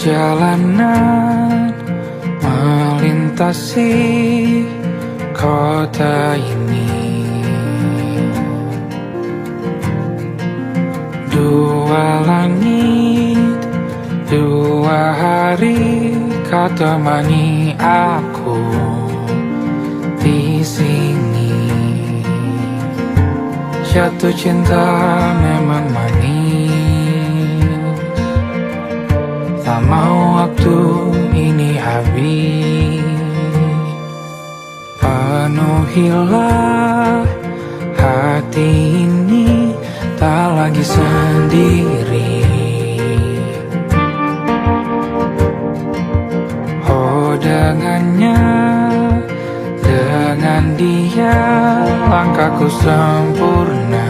Perjalanan melintasi kota ini, dua langit, dua hari kau temani aku di sini. Jatuh cinta memang manis, tak mau waktu ini habis. Penuhilah hati ini, tak lagi sendiri. Oh dengannya, dengan dia langkahku sempurna.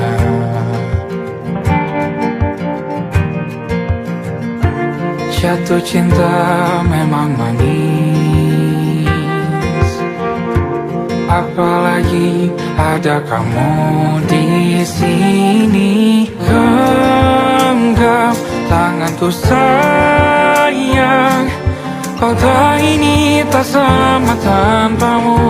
Jatuh cinta memang manis, apalagi ada kamu di sini. Genggam tanganku sayang, kota ini tak sama tanpamu.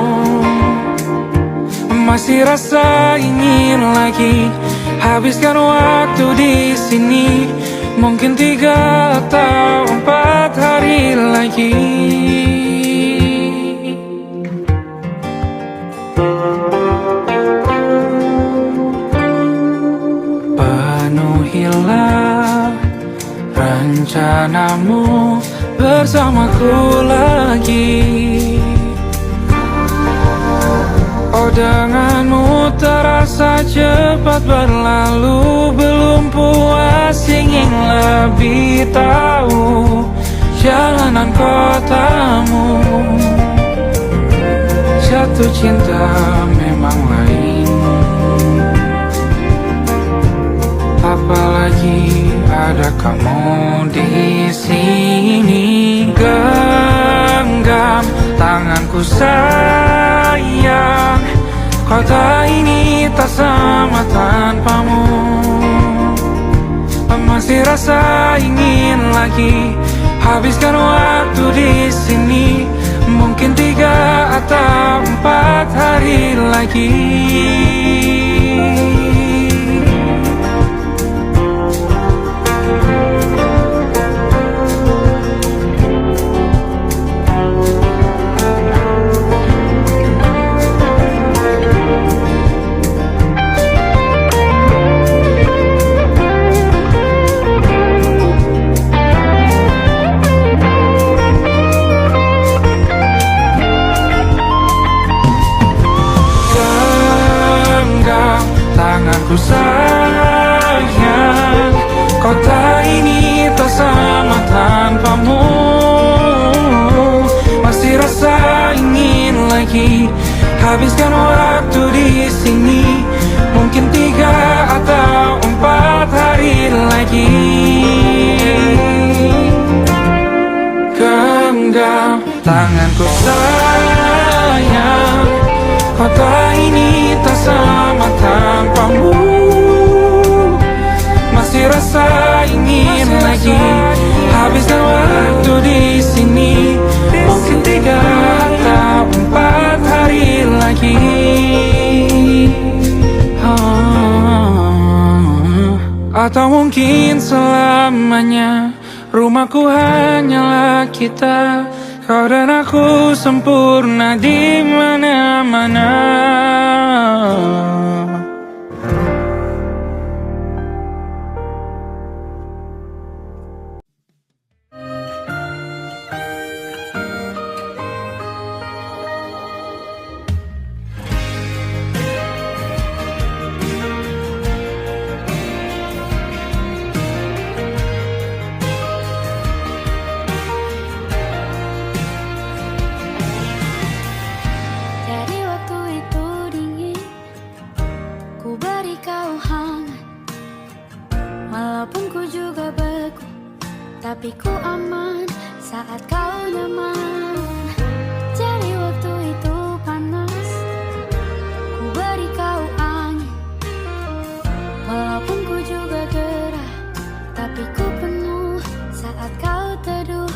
Masih rasa ingin lagi habiskan waktu di sini. Mungkin 3 atau 4 hari lagi. Penuhilah rencanamu bersamaku lagi. Oh denganmu terasa cepat berlalu, belum puas ingin lebih tahu jalanan kotamu. Jatuh cinta memang lain, apalagi ada kamu di sini. Genggam tanganku sayang, kota ini tak sama tanpamu. Masih rasa ingin lagi habiskan waktu di sini. Mungkin 3 atau 4 hari lagi. Tanganku sayang, kota ini tak sama tanpamu. Masih rasa ingin lagi habiskan waktu di sini. Mungkin 3 atau 4 hari lagi. Genggam tanganku sayang, kota ini tak sama tanpamu. Masih rasa ingin lagi habiskan waktu di sini. Mungkin 3 atau 4 hari lagi. Atau mungkin selamanya. Rumahku hanyalah kita, kau dan aku sempurna di mana-mana. Tapi ku aman saat kau nyaman. Jadi waktu itu panas, ku beri kau angin. Walaupun ku juga gerah, tapi ku penuh saat kau teduh.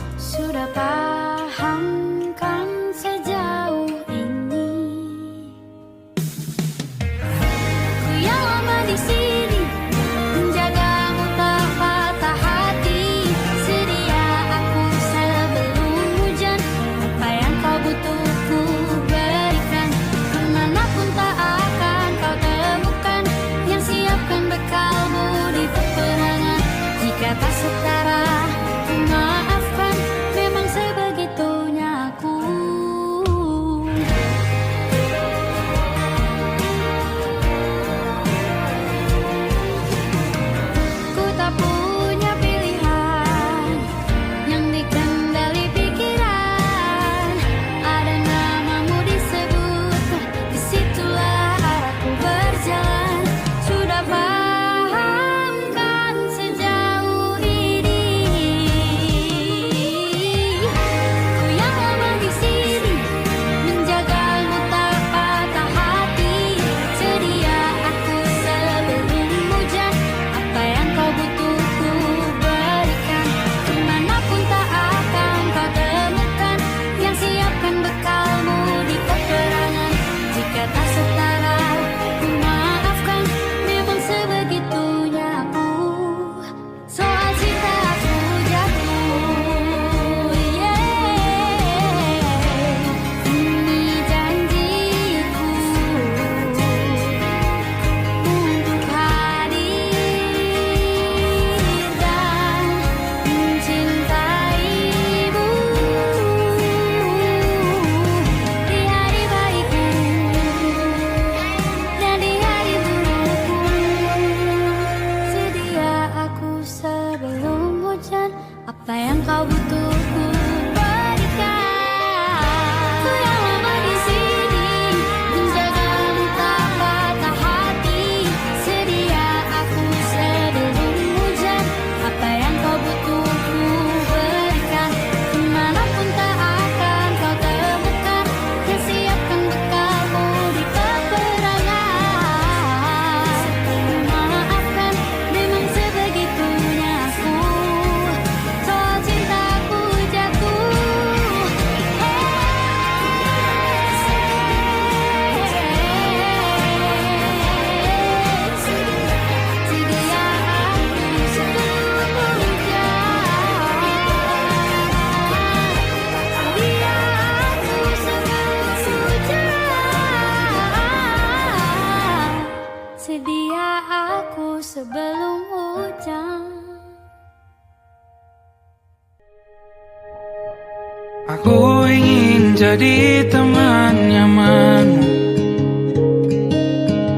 Aku ingin jadi teman nyamanmu,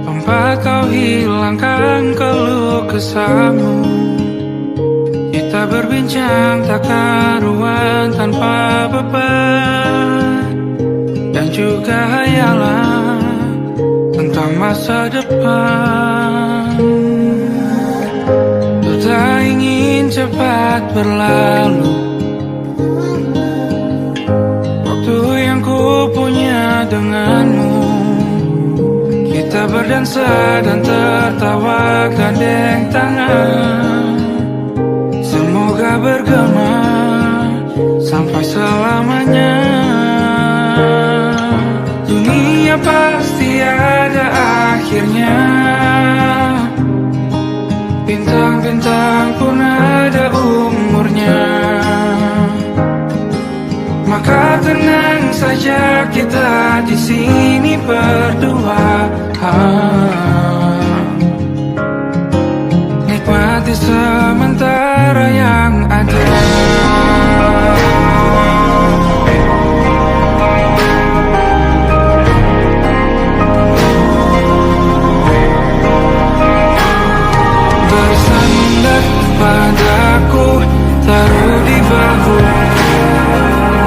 tempat kau hilangkan keluh kesahmu. Kita berbincang tak karuan tanpa beban, dan juga hayalan tentang masa depan. Ku tak ingin cepat berlalu waktu yang ku punya denganmu. Kita berdansa dan tertawa gandeng tangan, semoga bergema sampai selamanya. Dunia pasti ada akhirnya, bintang-bintang pun ada umurnya. Maka tenang saja kita di sini berdua, nikmati sementara yang ada. Bersandar padaku, taruh di bahu,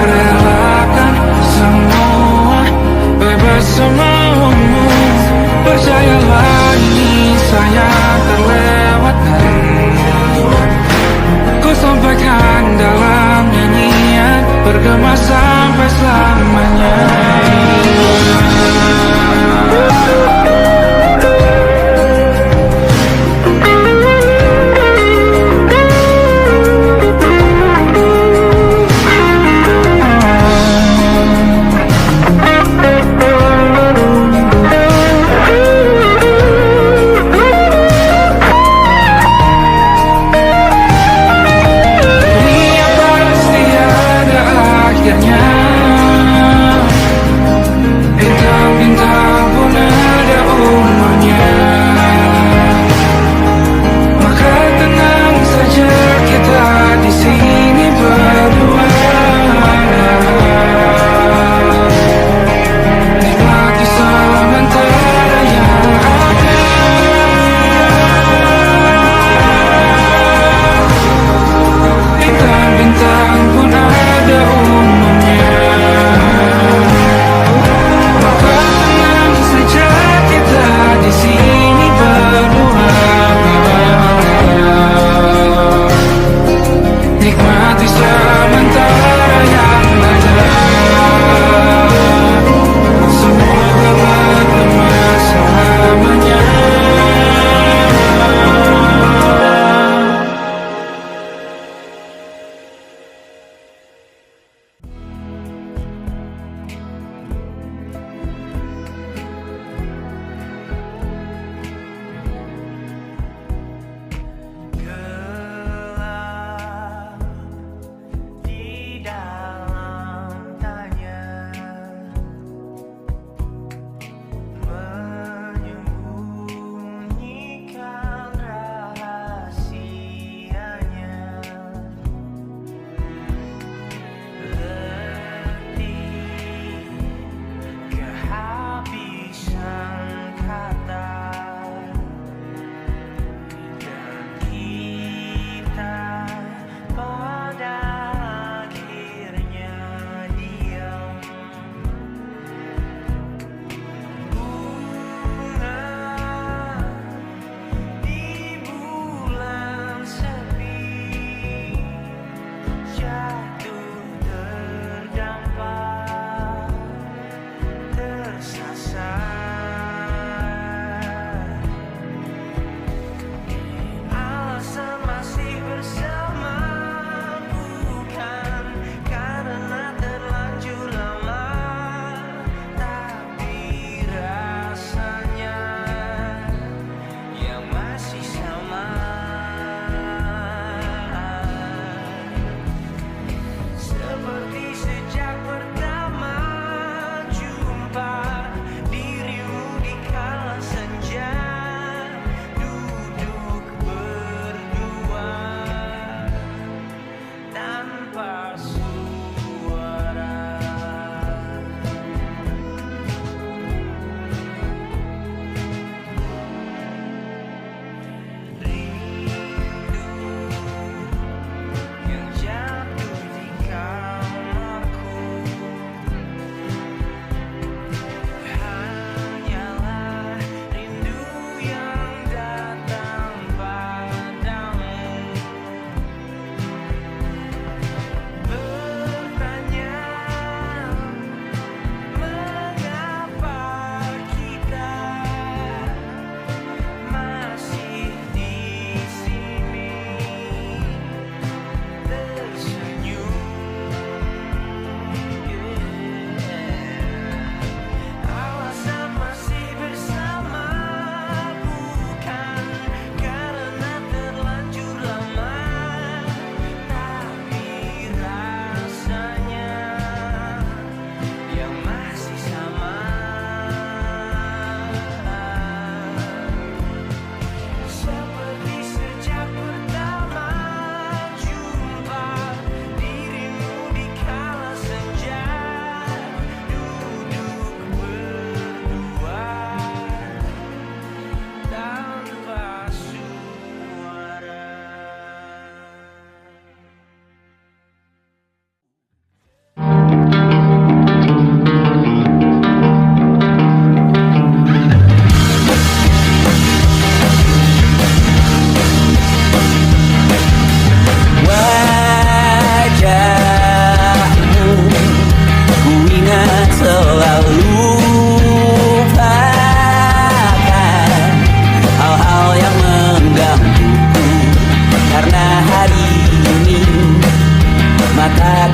relakan semua, bebas semaumu. Percayalah ini saya terlewatkan, ku sampaikan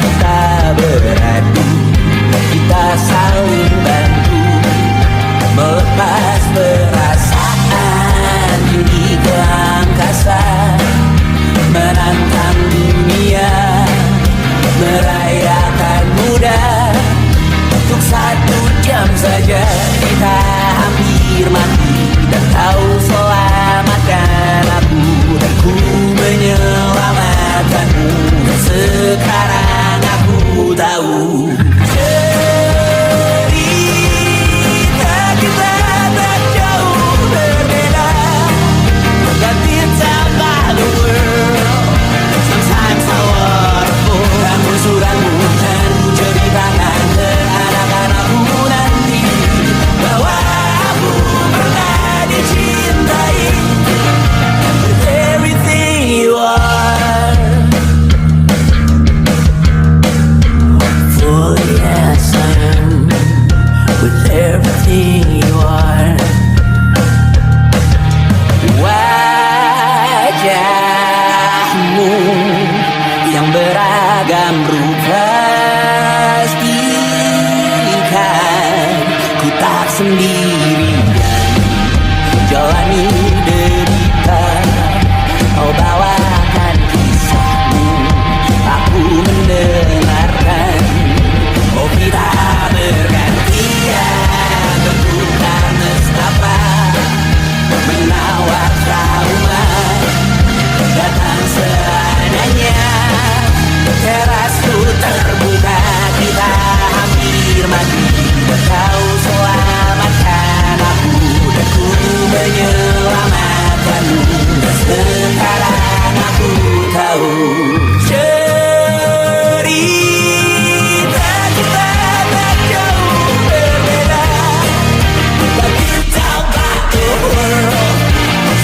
kita beradu, kita saling bantu, melepas perasaan tinggi ke angkasa, menantang dunia, merayakan muda. Untuk 1 jam saja kita hampir mati, dan kau selamatkan aku, dan ku menyelamatkanmu. Dan sekarang aku tahu cerita kita tak jauh berbeda. But it's about the world. Sometimes I waterfall. Namun suratmu kan ku ceritakan ke anak-anakku nanti, bahwa aku pernah dicintai with everything you are. For yes I am, with everything you are. Wajahmu yang beragam rupa pastikan ku tak sendirian jalani derita. Kau bawakan kisahmu, aku mendengarkan. Oh kita bergantian bertukar nestapa, menawar trauma datang seadanya. Terasku terbuka, kita hampir mati, dan kau selamatkan aku, dan ku menyelamatkanmu. Dan sekarang aku tahu cerita kita tak jauh berbeda. But it's about the world.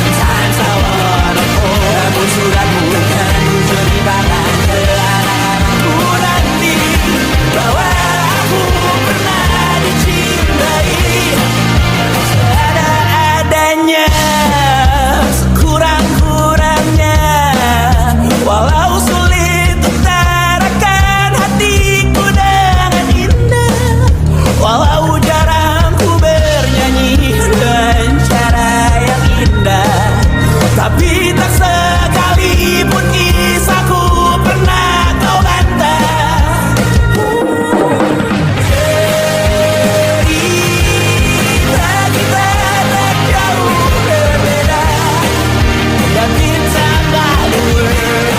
Sometimes I wanna fall. Namun suratmu kan ku ceritakan ke anak-anakku nanti, bahwa aku pernah dicintai seadanya, sekurang-kurangnya. Walau sulit utarakan hatiku dengan indah, walau jarang ku bernyanyi dengan cara yang indah, tapi tak sekalipun kisahku pernah kau bantah. Cerita kita tak jauh berbeda, but it's about the world.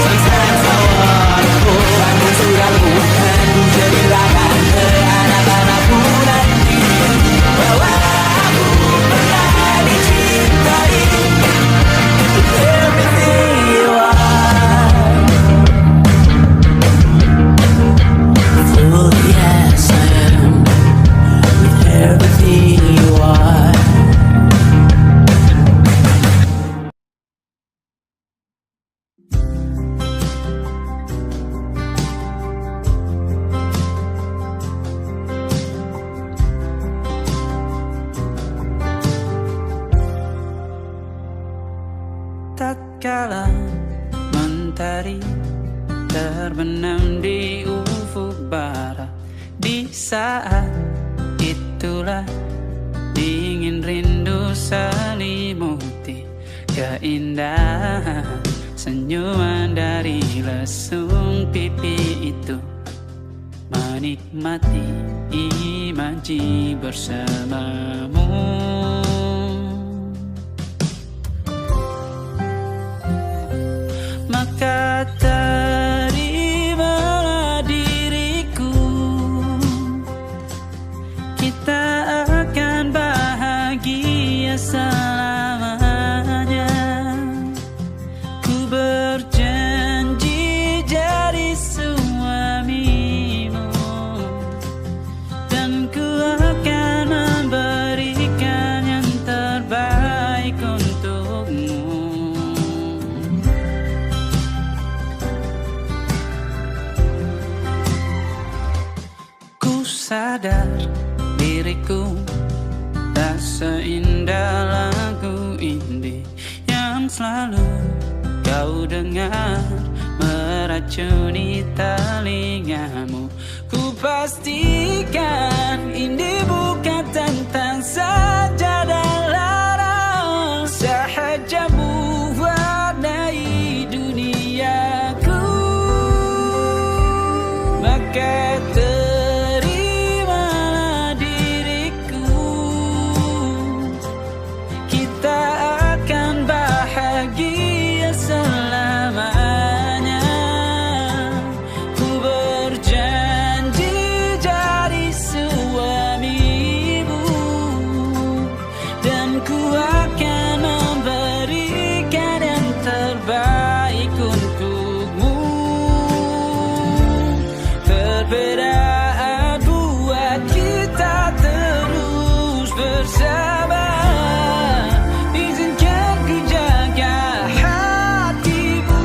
Sometimes I wanna fall. Namun suratmu kan ku ceritakan ke anak-anakku nanti, bahwa aku pernah dicintai with everything you are. Oh yes I am, with everything you are. Tatkala mentari terbenam di ufuk barat, di saat itulah dingin rindu selimuti keindahan senyuman dari lesung pipi itu, menikmati imaji bersamamu. Maka terimalah diriku, kita akan bahagia selamanya. Ku berjanji jadi suamimu, dan ku akan memberikan yang terbaik untukmu. Sadar diriku tak seindah lagu indie yang selalu kau dengar meracuni telingamu. Ku pastikan ini bukan tentang saja dan larang, sahaja mewarnai duniaku. Maka terimalah diriku, kita akan bahagia selamanya. Ku berjanji jadi suamimu, dan ku akan memberikan yang terbaik untukmu. Perbedaan buat kita terus bersama. Izinkan ku jaga hatimu.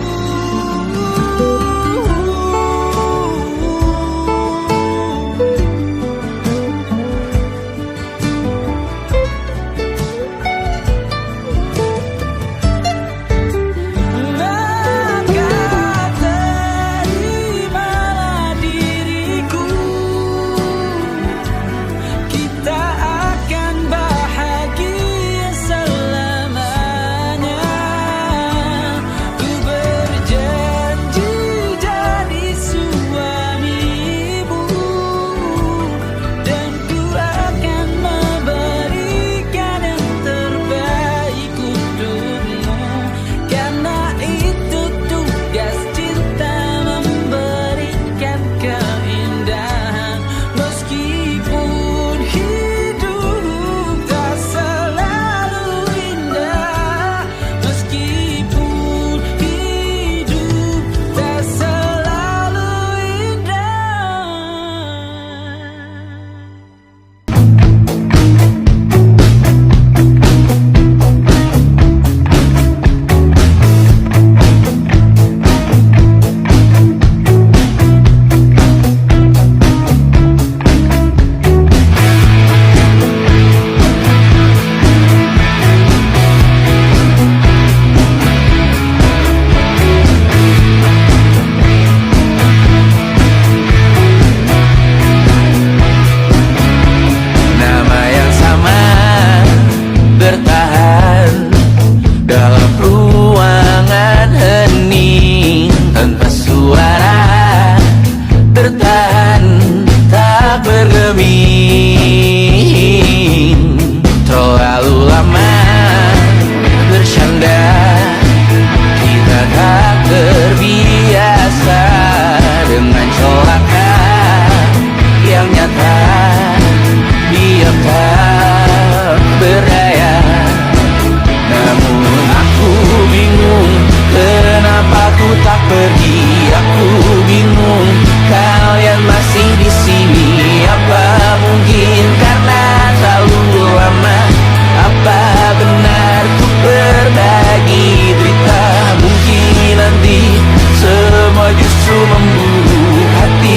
Maka terimalah diriku, kita akan bahagia selamanya. Ku berjanji jadi suamimu, dan ku akan memberikan yang terbaik untukmu. Karena itu tugas cinta, memberikan keindahan. Meskipun hidup tak selalu indah, meskipun hidup tak selalu indah. Nama yang sama bertahan dalam ruangan hening, tanpa suara bertahan tak bergeming. Terlalu lama bersandar, kita tak terbiasa dengan celaka yang nyata. Diam tak berdaya, namun aku bingung kenapa ku tak pergi. Aku bingung kalian masih di sini. Apa mungkin karena terlalu lama? Apa benar ku berbagi derita? Mungkin nanti semua justru memburu hati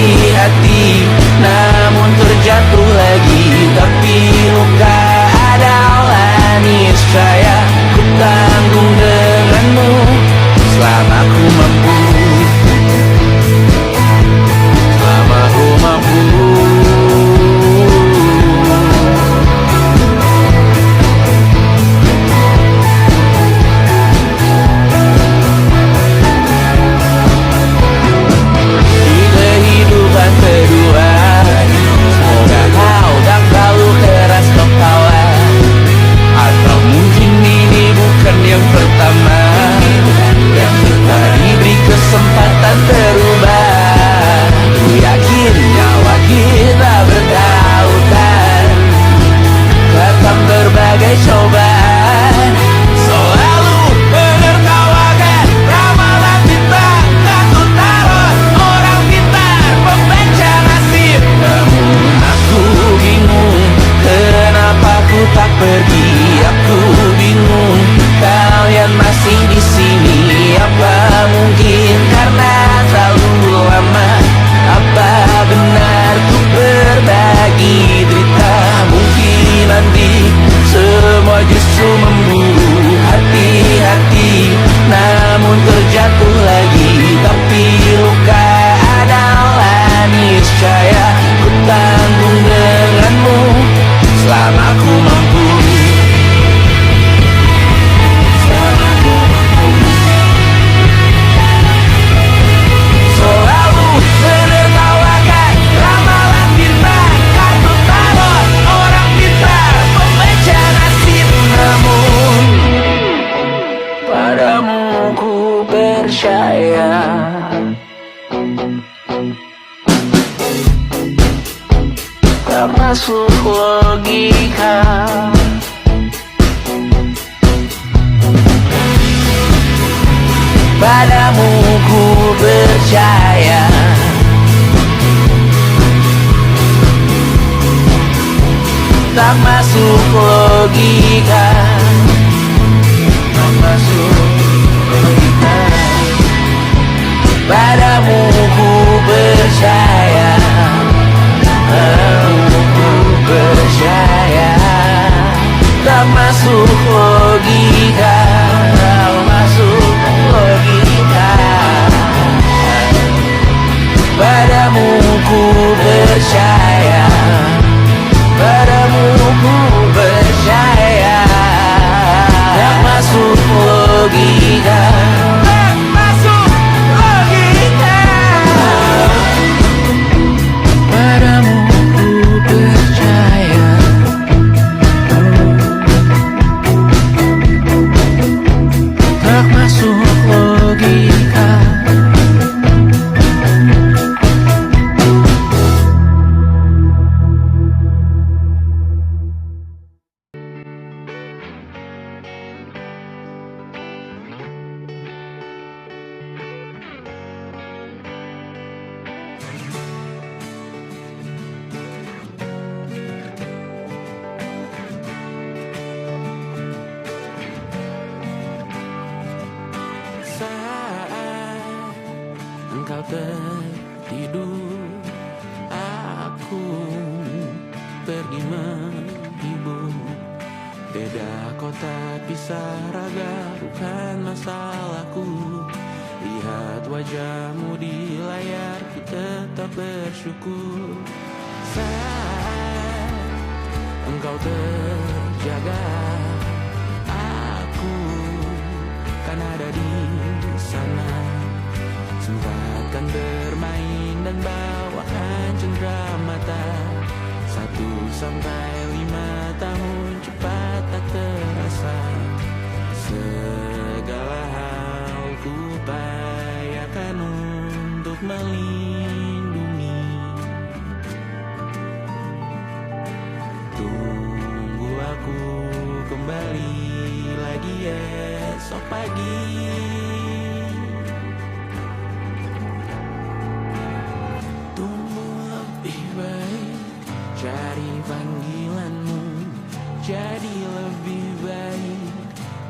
tak masuk logika. Padamu ku percaya, tak masuk logika, tak masuk logika. Padamu ku percaya, padamu ku percaya, tak masuk logika, tak masuk logika. Padamu ku percaya, padamu ku percaya, tak masuk logika, tak masuk logika. Padamu ku percaya, tak masuk logika. Saat engkau tertidur, aku pergi menghibur. Beda kota pisah raga bukan masalahku. Lihat wajahmu di layar, ku tetap bersyukur. Saat engkau terjaga, aku kan ada di sana. Sempatkan bermain dan bawakan cendera mata. 1-5 tahun cepat tak terasa. Segala hal ku upayakan untuk melindungi. Tunggu aku kembali lagi esok pagi. Tumbuh lebih baik, cari panggilanmu, jadi lebih baik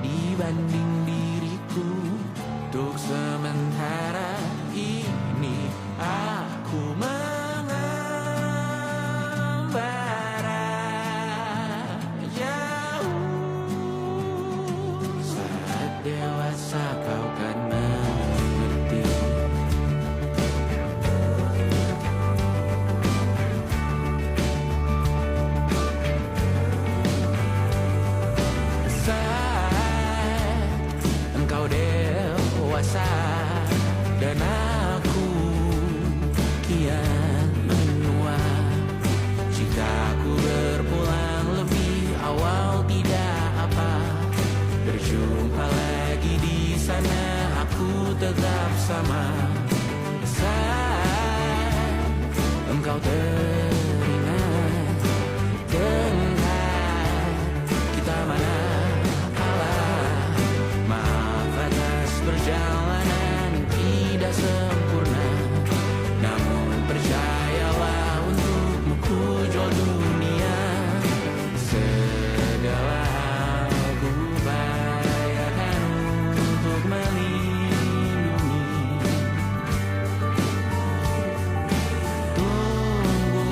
dibanding diriku. Untuk sementara ini aku mengembara jauh. Saat dewasa kau kan mengerti. Saat engkau dewasa dan aku kian menua. Jika ku berpulang lebih awal tidak apa. Berjumpa lagi di sana, aku tetap sama. Saat engkau teringat dengan kita mana kalah. Maaf atas perjalanan tidak sempurna, namun percayalah untukmu ku jual dunia. Segala hal ku upayakan untuk melindungi. Tunggu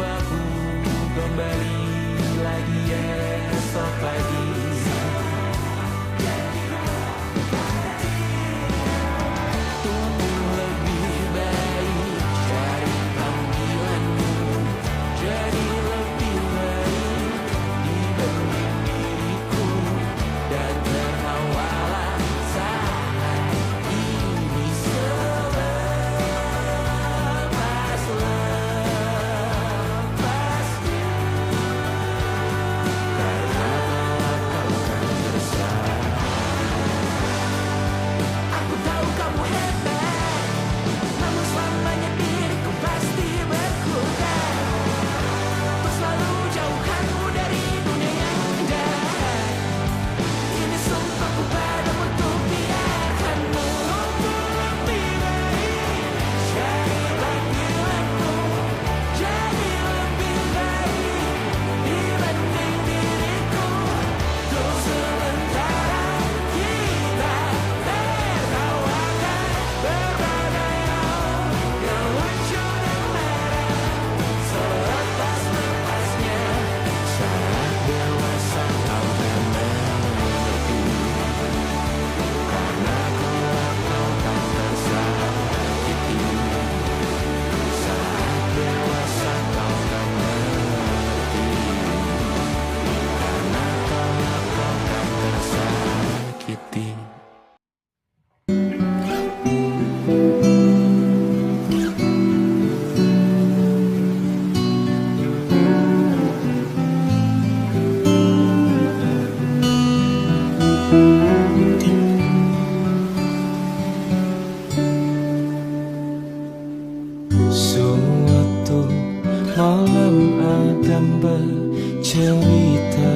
malam Adam bercerita.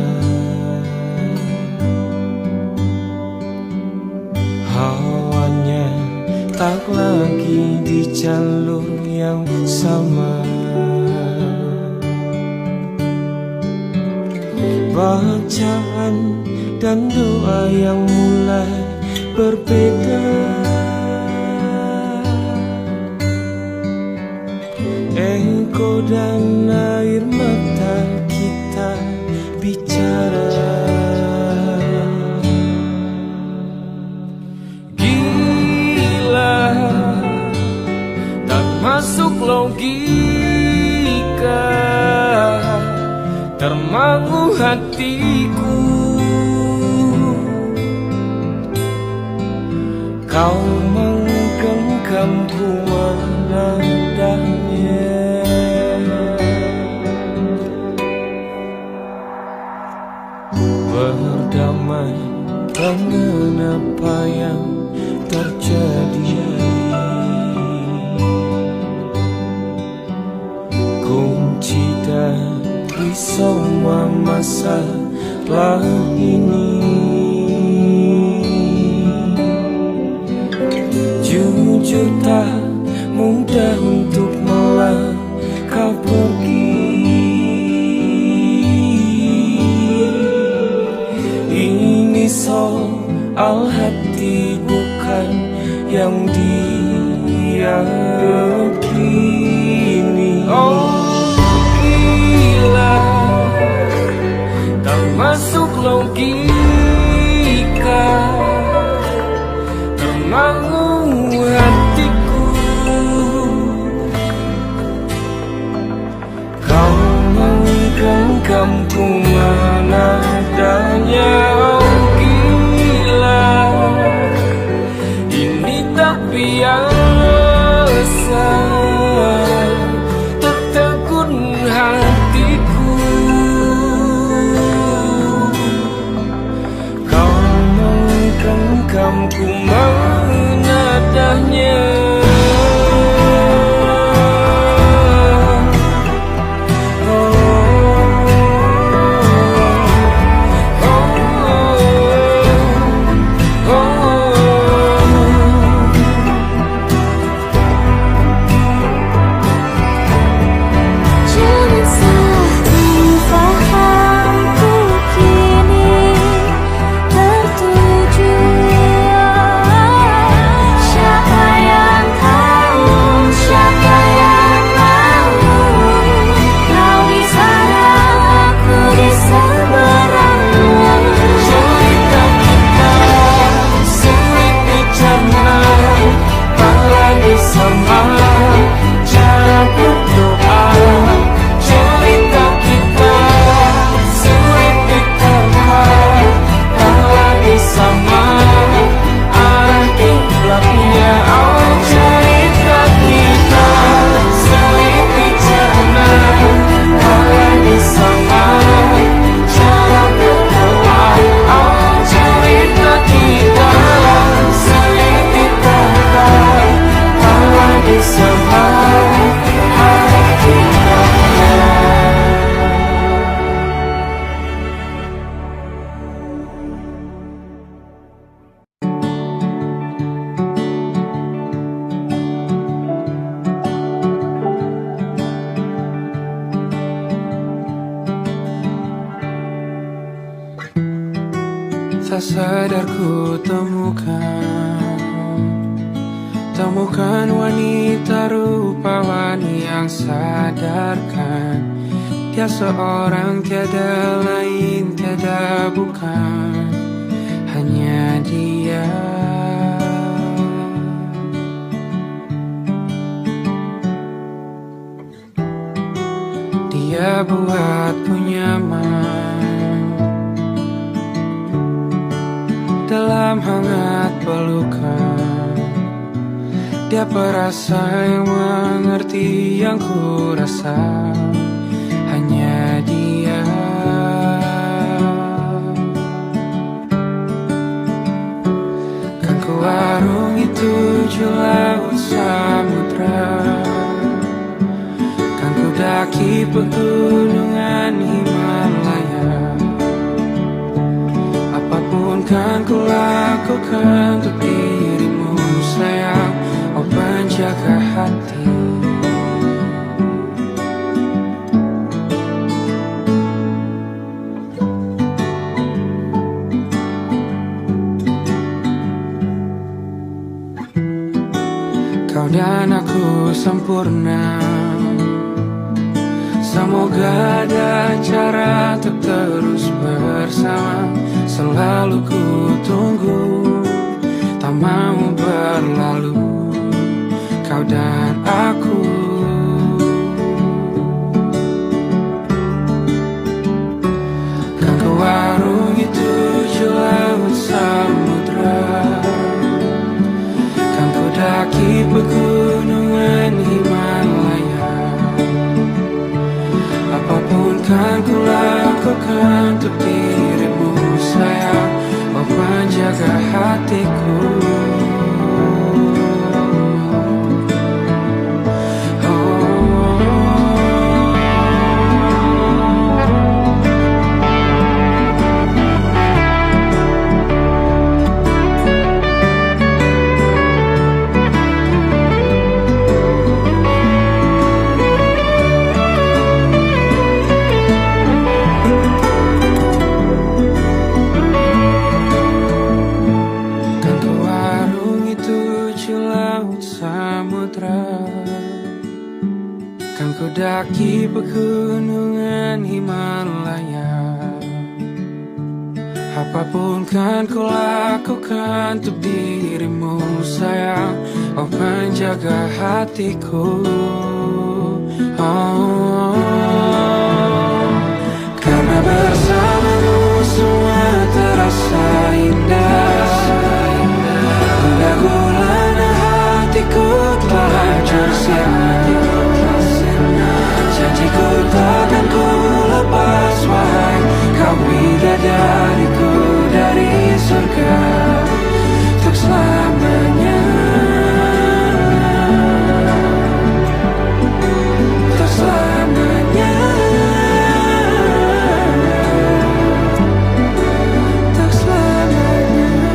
Hawanya tak lagi di jalur yang sama. Bacaan dan doa yang mulai berbeda. Engkau dan air mata kita bicara. Gila, tak masuk logika, termangu hatiku. Kau menggenggamku menandanya. Berdamai dengan apa yang terjadi. Kunci dari semua masalah ini. Jujur tak mudah untuk melangkah pergi. Ini soal hati bukan yang diyakini. Oh gila, tak masuk logika, termangu hatiku. Kau menggenggamku mana adanya. Oh gila, ini tak biasa, tertegun hatiku. Kau menggenggamku mana adanya. Jangan salah fahamku kini tertuju. Siapa yang tahu, siapa yang mahu. Kau di sana, aku di seberangmu. Cerita kita sulit dicerna, apalagi sama cara berdoa. Cerita kita sulit diterima, apalagi sama arti belakangnya. Oh cerita kita sulit dicerna, apalagi sama cara berdoa. Oh cerita kita sulit diterima, apalagi sama arti belakangnya. Tak sadar ku temukan wanita rupawan yang sadarkan. Dia seorang, tiada lain, tiada bukan, hanya dia. Dia buatku nyaman dalam hangat pelukan. Dia perasa yang mengerti yang ku rasa, hanya dia. Kan ku warungi 7 laut samudra, kan ku daki pegunungan Himalaya. Apapun kan ku lakukan untuk dirimu sayang, oh penjaga hati. Kau dan aku sempurna, semoga ada cara untuk terus bersama. Selalu ku tunggu, tak mau berlalu, kau dan aku. Kan ke warung itu laut samudra, kan ku daki pegunungan Himalaya. Apapun kan ku lakukan untuk dirimu sayang, oh penjaga hatiku. Kan ku daki pegunungan Himalaya. Apapun kan ku lakukan untuk dirimu sayang, oh penjaga hatiku. Oh, karena bersamamu semua terasa indah. Gundah gulana hatiku telah hancur sia-sia. Janjiku takkan ku lepas, wahai kau bidadariku dari surga untuk selamanya, untuk selamanya, untuk selamanya.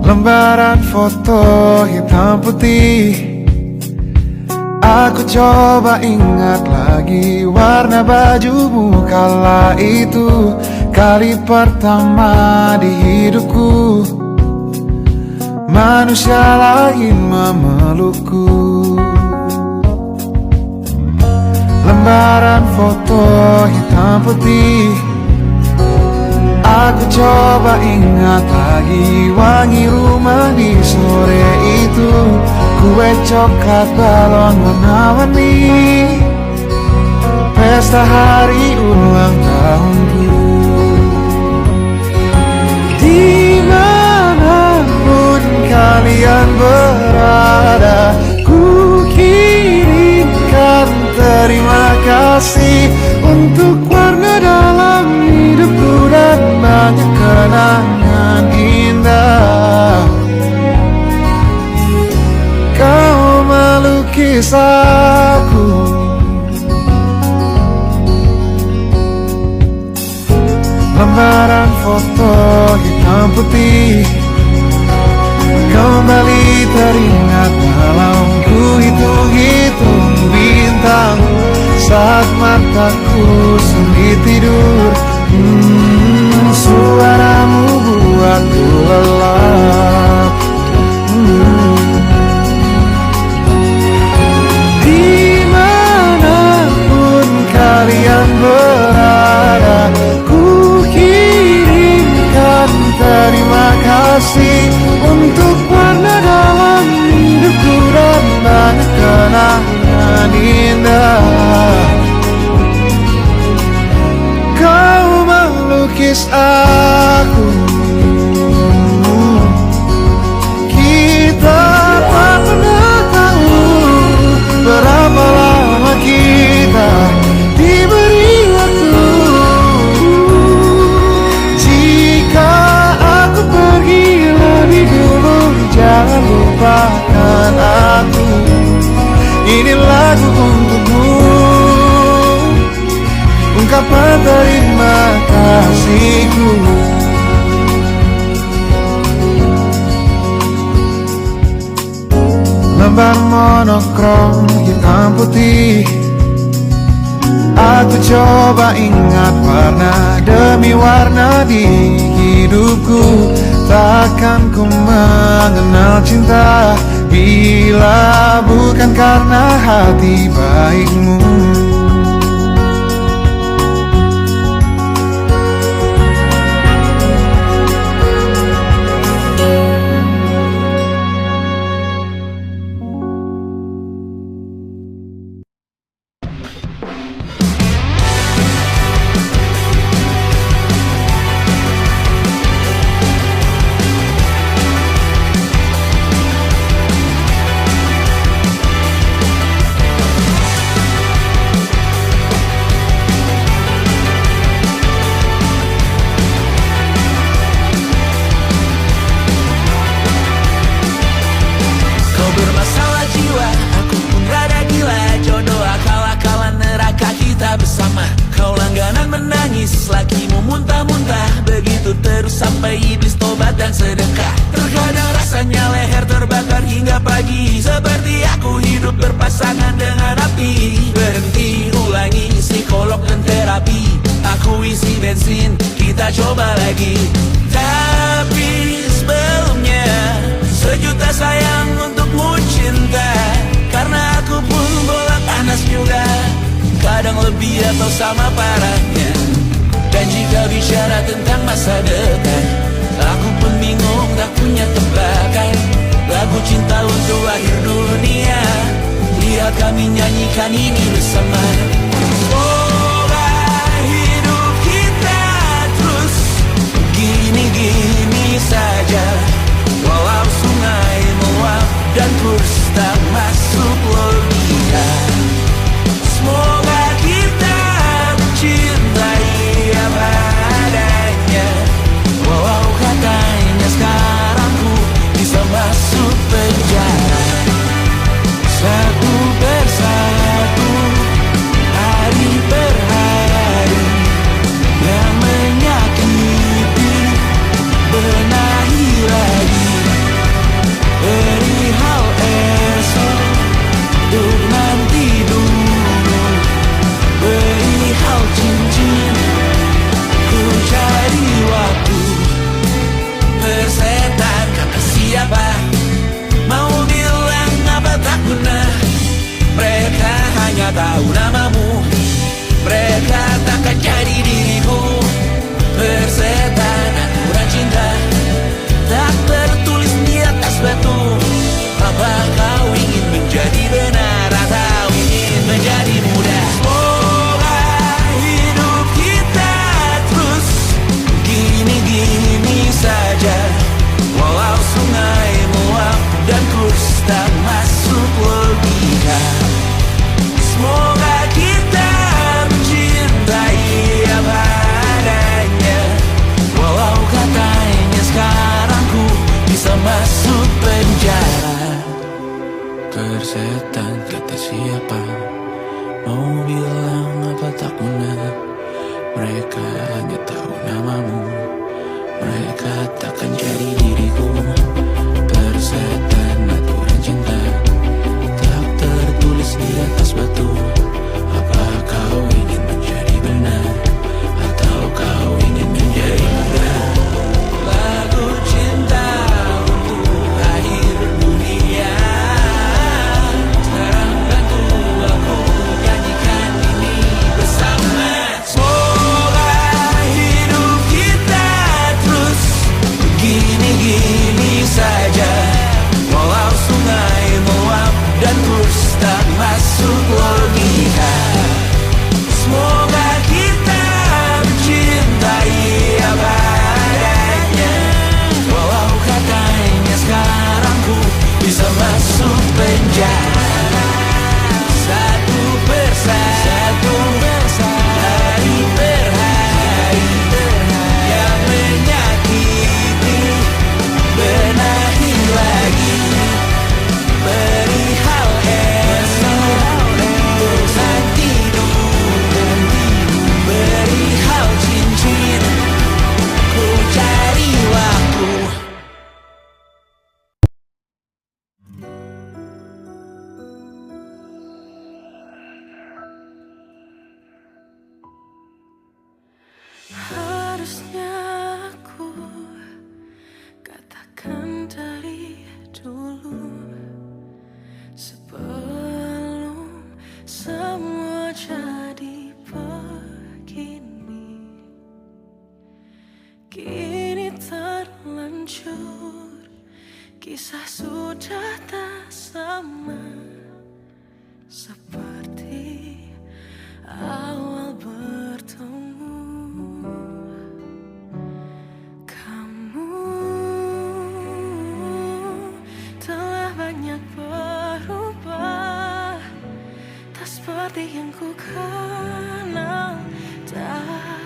Lembaran foto hitam putih, aku coba ingat lagi warna bajumu kala itu. Kali pertama di hidupku manusia lain memelukku. Lembaran foto hitam putih, aku coba ingat lagi wangi rumah di sore itu. Kue coklat balon warna-warni, pesta hari ulang tahunku. Dimanapun kalian berada, ku kirimkan terima kasih untuk warna dalam hidupku dan banyak kenangan indah. Kau melukis aku, lembaran foto hitam putih kembali teringat dalam ku hitung-hitung bintang saat mataku sulit tidur. Suaramu membuatku lelah. Dimanapun kalian berada, ku kirimkan terima kasih untuk warna dalam hidupku dan banyak kenangan indah. Kau melukis aku, kita tak pernah tahu berapa lama kita diberi waktu. Jika aku pergi lebih dulu, jangan lupakan aku. Ini lagu untukmu, ungkapan terima kasihku. Lembar monokrom hitam putih, aku coba ingat warna demi warna di hidupku. Takkan ku mengenal cinta bila bukan karena hati baikmu. Lagu begini saja. Walau sungai meluap dan terus tak masuk logika. Semoga kita mencintai apa adanya. Walau katanya sekarang ku bisa masuk penjara. Satu persatu hari per hari yang menyakiti, benahi lagi perihal esok, bosan tidur, perihal cincin, ku cari waktu. Harusnya aku katakan dari dulu, sebelum semua jadi begini. Kini terlanjur, kisah sudah tak sama seperti awal bertemu. Kamu telah banyak berubah, tak seperti yang ku kenal dahulu.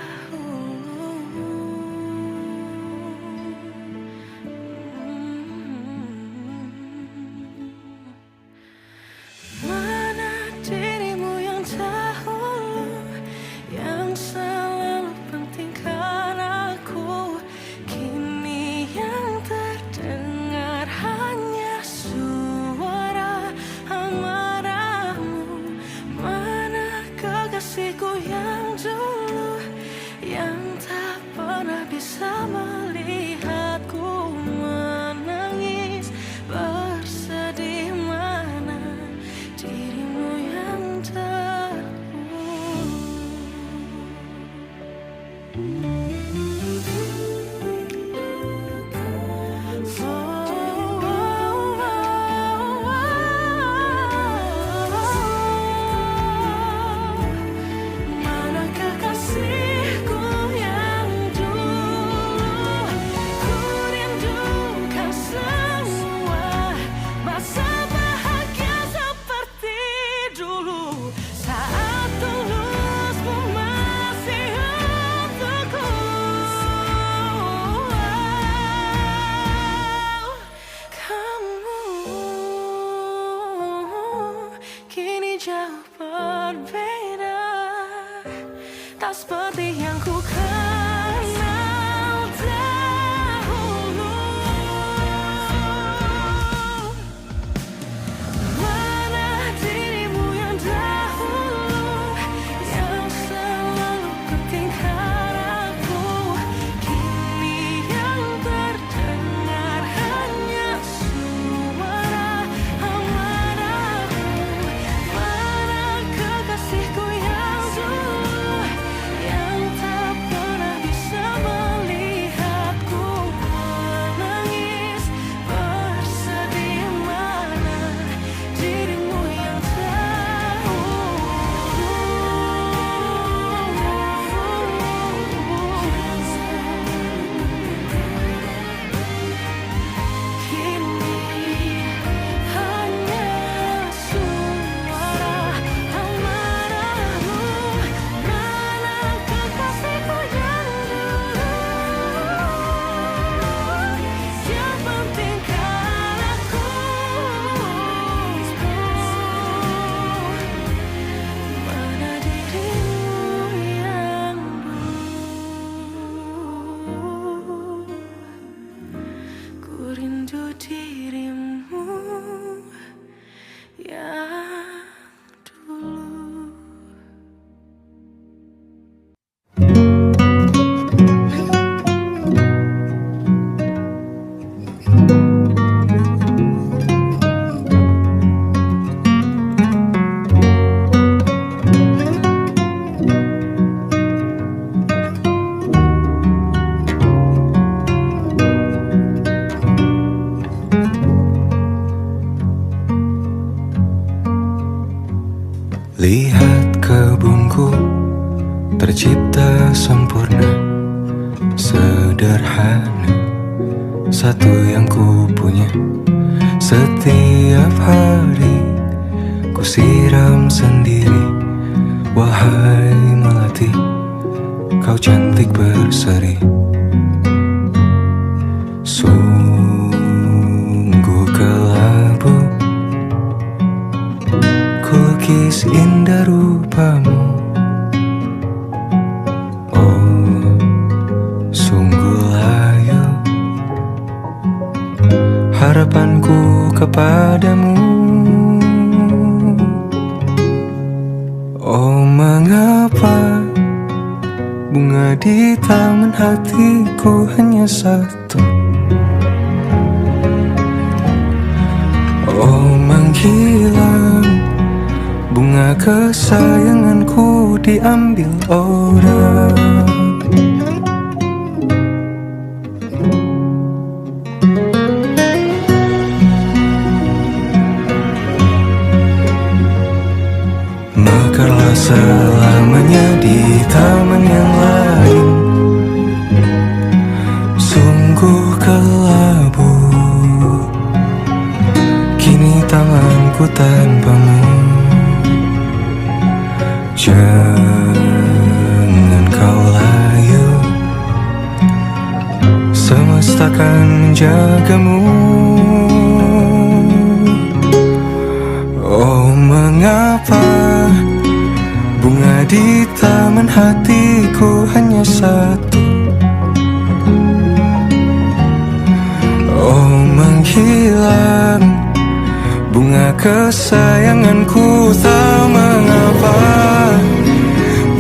Mana dirimu yang dahulu, yang selalu pentingkan aku. Kini yang terdengar hanya suara amarahmu. Mana kekasihku yang dulu, yang tak pernah bisa melihatku menangis bersedih. Mana dirimu yang dahulu. Mana kekasihku yang dulu, ku rindukan semua masa bahagia seperti dulu, saat tulusmu masih untukku. Kamu kini jauh berbeda, tak seperti yang ku kenal dahulu. Mana dirimu yang dahulu, yang selalu pentingkan aku. Kini yang terdengar hanya suara amarahmu. Mana kekasihku yang dulu, yang tak pernah bisa melihatku menangis bersedih. Mana dirimu yang kini hanya suara amarahmu. Mana kekasihku yang dulu, yang pentingkan aku. Mana dirimu yang dulu, ku rindu dirimu yang dulu. tercipta sempurna, sederhana, satu yang ku punya. Setiap hari ku siram sendiri. Wahai melati, kau cantik berseri. Sungguh kelabu kulukis indah rupamu. Oh, sungguh layu harapanku kepadamu. Oh, mengapa bunga di taman hatiku hanya satu? Oh, menghilang bunga kesayanganku diambil orang. Mekarlah selamanya di taman yang lain. Sungguh kelabu kini tanganku tanpamu. Jangan kau layu, semesta akan menjagamu. Oh, mengapa bunga di taman hatiku hanya satu? Oh, menghilang bunga kesayanganku. Tak mengapa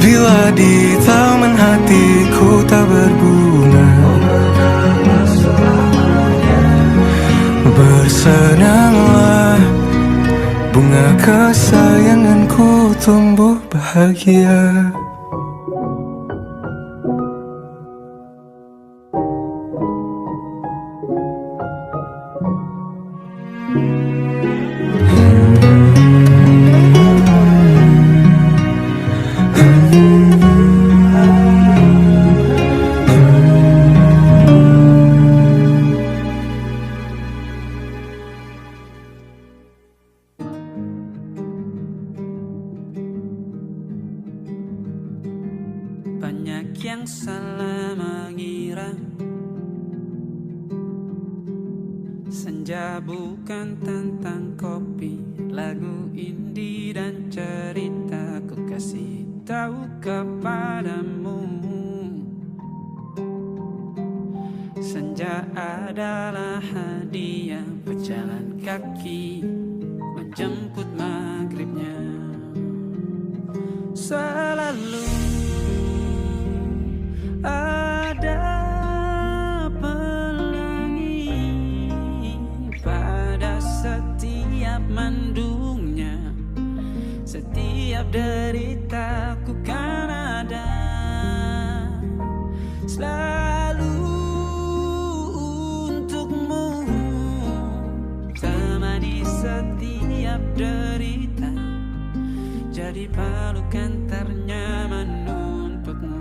bila di taman hatiku tak berbunga. Bersenanglah bunga kesayanganku tumbuh bahagia. Banyak yang salah mengira senja bukan tentang kopi, lagu indie dan cerita. Ku kasih tahu kepadamu, senja adalah hadiah berjalan kaki menjemput maghribnya. Selalu ada pelangi pada setiap mendungnya. Setiap deritaku kan ada selalu untukmu, temani setiap derita, jadi pelukan ternyaman untukmu.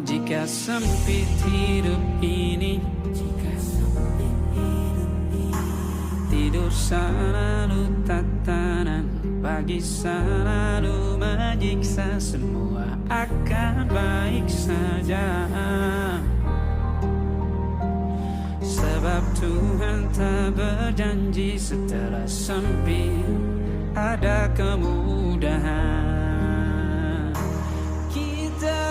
Jika sempit hidup ini, tidur selalu tatanan, pagi selalu menyiksa, semua akan baik saja. Sebab Tuhan tak berjanji setelah sempit ada kemudahan. Kita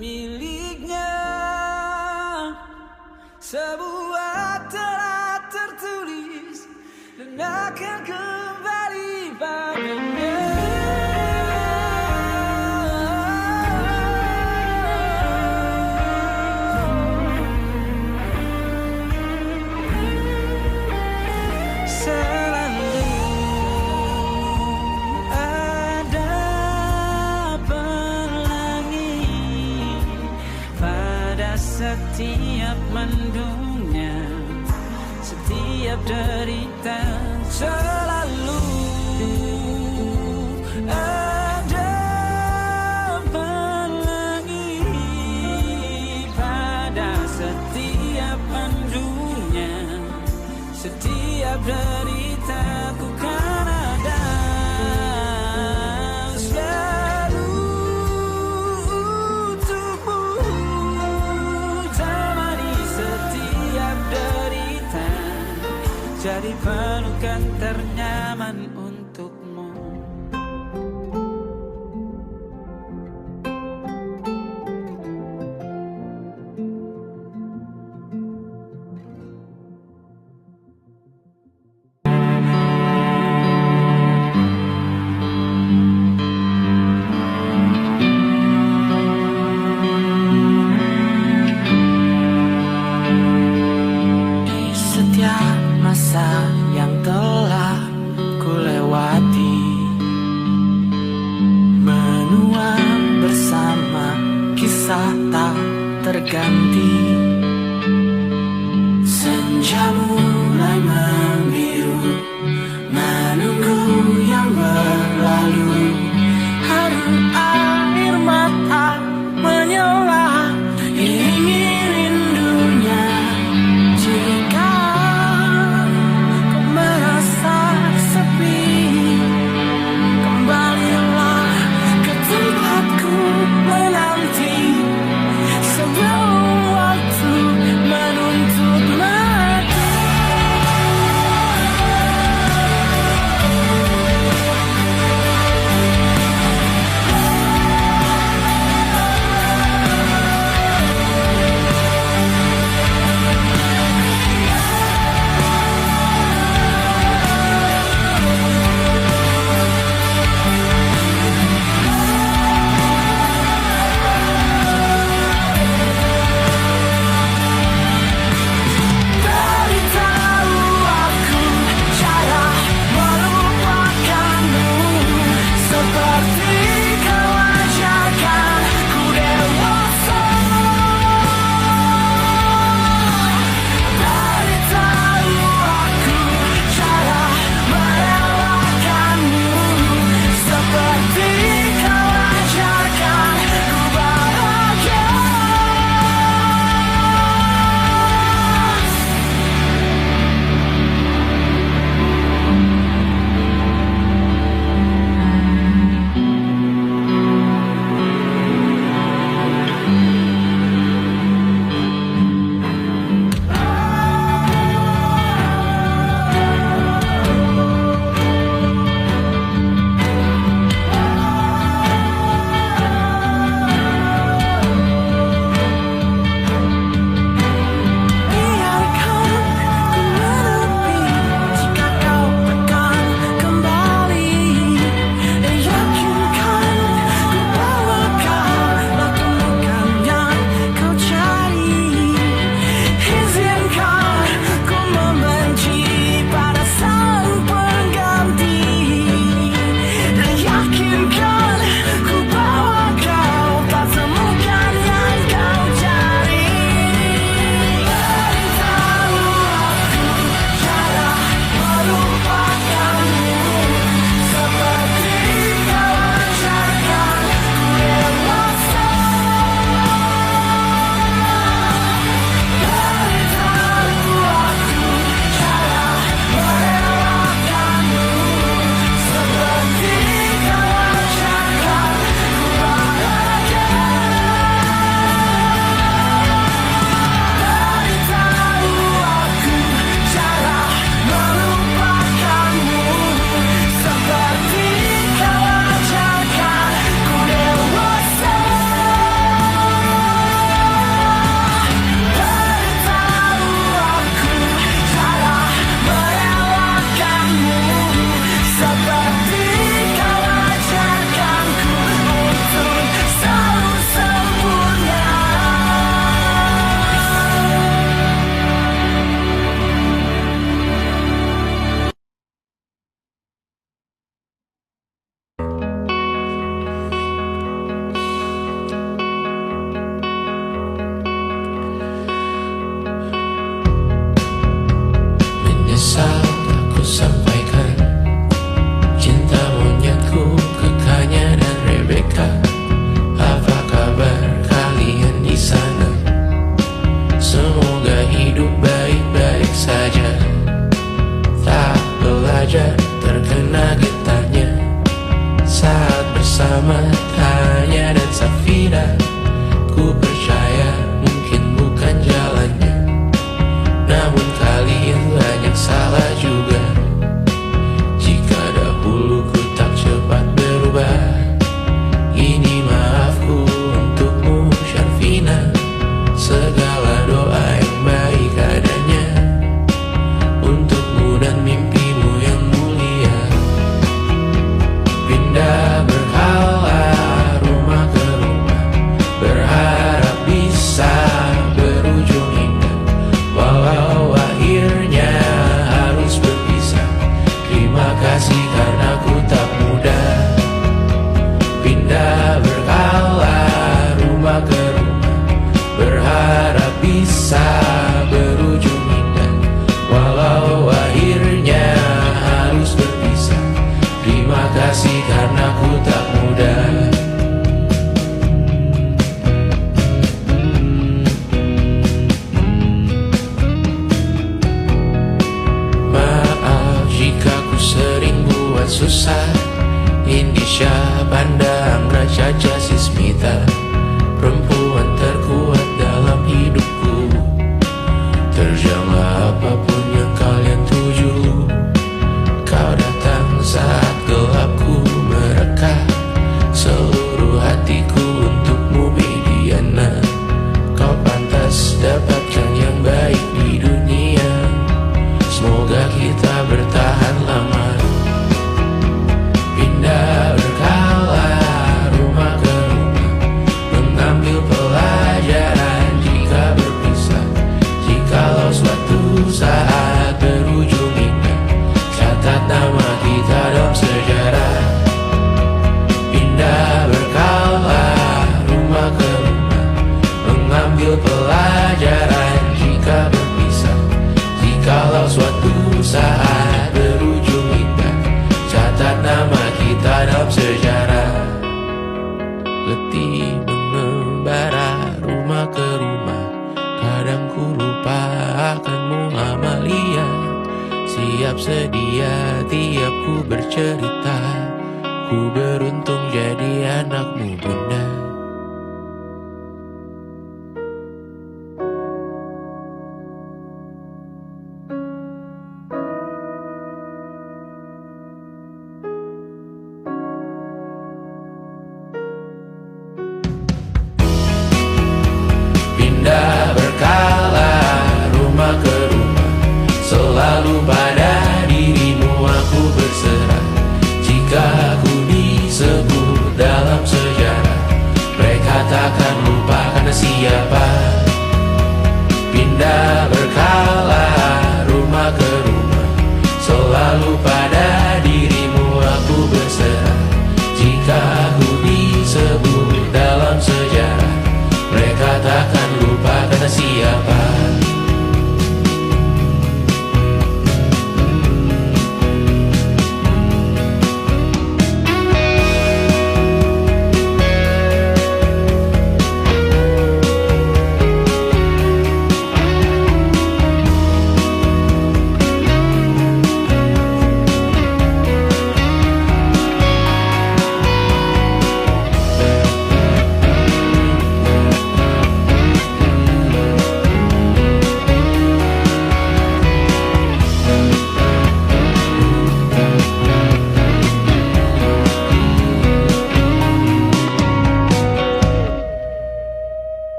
miliknya, sebuah telah tertulis dan akan kembali padanya. Setiap mendungnya, setiap derita selalu ada pelangi pada setiap pandunya. Setiap derita ku kan ada selalu untukmu. Temani setiap derita, jadi pelukan ternyaman untukmu. Di setiap masa yang telah ku lewati, menua bersama kisah tak terganti. Senja mulai membiru, menunggu yang berlalu. Haru air mata menyala, iringi rindunya. Jika kau merasa sepi, kembalilah ke tempatku menanti. Sebelum waktu menuntut mati. Beritahu aku cara melupakanmu, seperti kau ajarkan ku dewasa. Beritahu aku cara merelakanmu, seperti kau ajarkan ku bahagia. Anggra Caca Sismita, perempuan terkuat dalam hidupku. Terjanglah apapun yang kalian tuju. Kau datang saat gelapku mereka, seluruh hatiku untukmu Mediana. Kau pantas dapatkan yang baik di dunia. Semoga kita bertahan lama. Pindah berkala rumah ke rumah, mengambil pelajaran jika berpisah. Jikalau suatu saat berujung indah, catat nama kita dalam sejarah. Pindah berkala rumah ke rumah, mengambil pelajaran jika berpisah. Jikalau suatu saat berujung indah, catat nama kita dalam sejarah. Letih mengembara rumah ke rumah, kadang ku lupa akanmu Amalia. Siap sedia tiap ku bercerita, ku beruntung jadi anakmu bunda. Pindah berkala rumah ke rumah, selalu pada dirimu aku berserah. Jika aku disebut dalam sejarah,